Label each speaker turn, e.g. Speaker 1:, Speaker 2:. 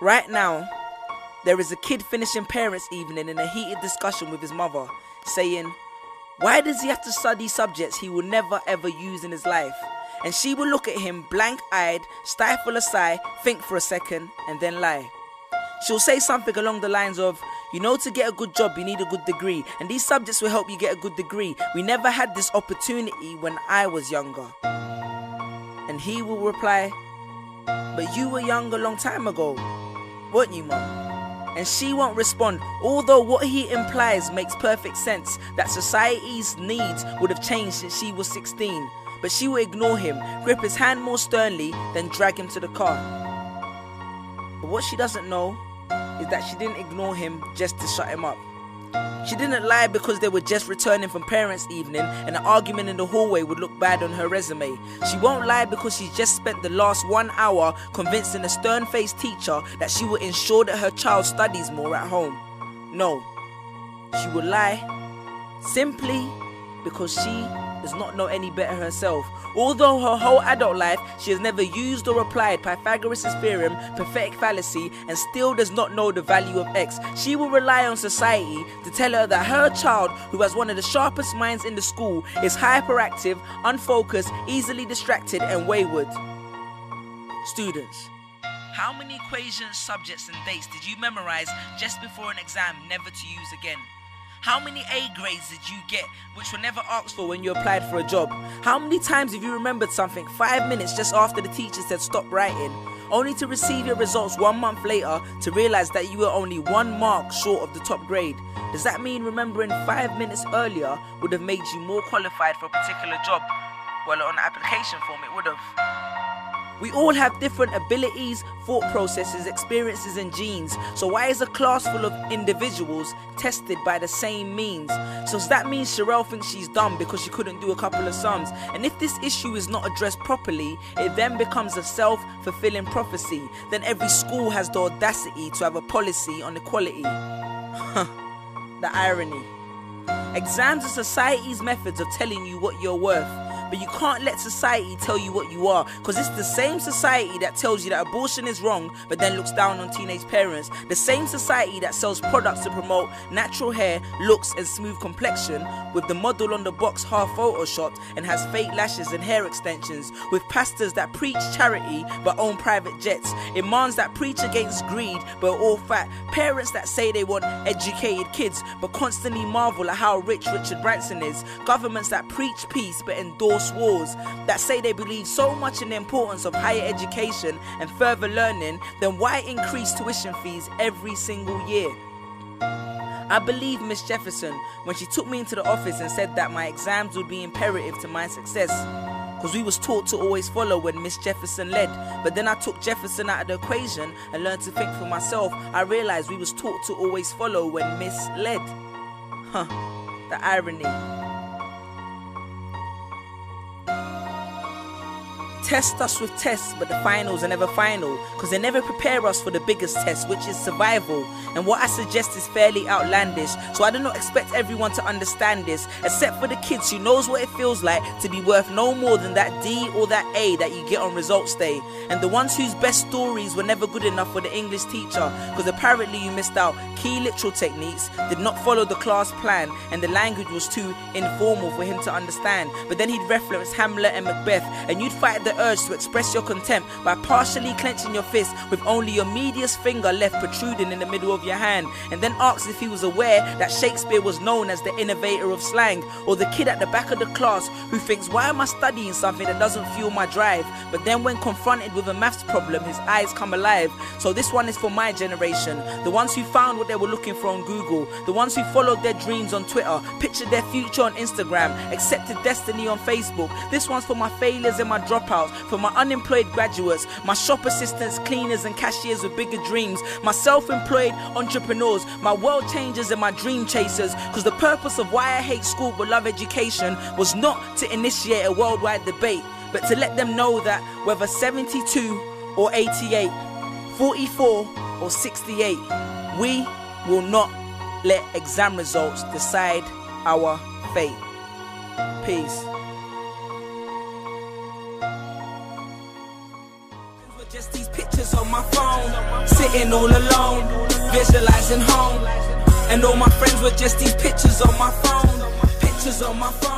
Speaker 1: Right now, there is a kid finishing parents' evening in a heated discussion with his mother, saying, why does he have to study subjects he will never ever use in his life? And she will look at him blank-eyed, stifle a sigh, think for a second, and then lie. She'll say something along the lines of, you know, to get a good job you need a good degree, and these subjects will help you get a good degree. We never had this opportunity when I was younger. And he will reply, but you were young a long time ago, weren't you, Mum? And she won't respond, although what he implies makes perfect sense, that society's needs would have changed since she was 16. But she will ignore him, grip his hand more sternly, then drag him to the car. But what she doesn't know is that she didn't ignore him just to shut him up. She didn't lie because they were just returning from parents' evening and an argument in the hallway would look bad on her resume. She won't lie because she's just spent the last 1 hour convincing a stern-faced teacher that she will ensure that her child studies more at home. No, she will lie simply because she does not know any better herself. Although her whole adult life she has never used or applied Pythagoras' theorem, pathetic fallacy, and still does not know the value of x, she will rely on society to tell her that her child, who has one of the sharpest minds in the school, is hyperactive, unfocused, easily distracted, and wayward. Students, how many equations, subjects, and dates did you memorize just before an exam never to use again? How many A grades did you get which were never asked for when you applied for a job? How many times have you remembered something 5 minutes just after the teacher said stop writing, only to receive your results 1 month later to realize that you were only 1 mark short of the top grade? Does that mean remembering 5 minutes earlier would have made you more qualified for a particular job? Well, on the application form it would have. We all have different abilities, thought processes, experiences and genes. So why is a class full of individuals tested by the same means? So does that mean Sherelle thinks she's dumb because she couldn't do a couple of sums? And if this issue is not addressed properly, it then becomes a self-fulfilling prophecy. Then every school has the audacity to have a policy on equality. The irony. Exams are society's methods of telling you what you're worth. But you can't let society tell you what you are, because it's the same society that tells you that abortion is wrong but then looks down on teenage parents. The same society that sells products to promote natural hair, looks and smooth complexion, with the model on the box half photoshopped and has fake lashes and hair extensions, with pastors that preach charity but own private jets, imams that preach against greed but are all fat, parents that say they want educated kids but constantly marvel at how rich Richard Branson is, governments that preach peace but endorse wars, that say they believe so much in the importance of higher education and further learning, then why increase tuition fees every single year? I believe Miss Jefferson when she took me into the office and said that my exams would be imperative to my success, because we was taught to always follow when Miss Jefferson led. But then I took Jefferson out of the equation and learned to think for myself. I realized we was taught to always follow when Miss led. The irony. Test us with tests, but the finals are never final, because they never prepare us for the biggest test, which is survival. And what I suggest is fairly outlandish, so I do not expect everyone to understand this, except for the kids who knows what it feels like to be worth no more than that D or that A that you get on results day, and the ones whose best stories were never good enough for the English teacher, because apparently you missed out key literal techniques, did not follow the class plan, and the language was too informal for him to understand. But then he'd reference Hamlet and Macbeth, and you'd fight the urge to express your contempt by partially clenching your fist with only your medius finger left protruding in the middle of your hand, and then asked if he was aware that Shakespeare was known as the innovator of slang, or the kid at the back of the class who thinks, why am I studying something that doesn't fuel my drive? But then when confronted with a maths problem, his eyes come alive. So this one is for my generation, the ones who found what they were looking for on Google, the ones who followed their dreams on Twitter, pictured their future on Instagram, accepted destiny on Facebook. This one's for my failures and my dropouts, for my unemployed graduates, my shop assistants, cleaners and cashiers with bigger dreams, my self-employed entrepreneurs, my world changers and my dream chasers, because the purpose of why I hate school but love education was not to initiate a worldwide debate, but to let them know that whether 72 or 88, 44 or 68, we will not let exam results decide our fate. Peace. Just these pictures pictures on my phone, sitting all alone, visualizing home. And all my friends were just these pictures on my phone, pictures on my phone.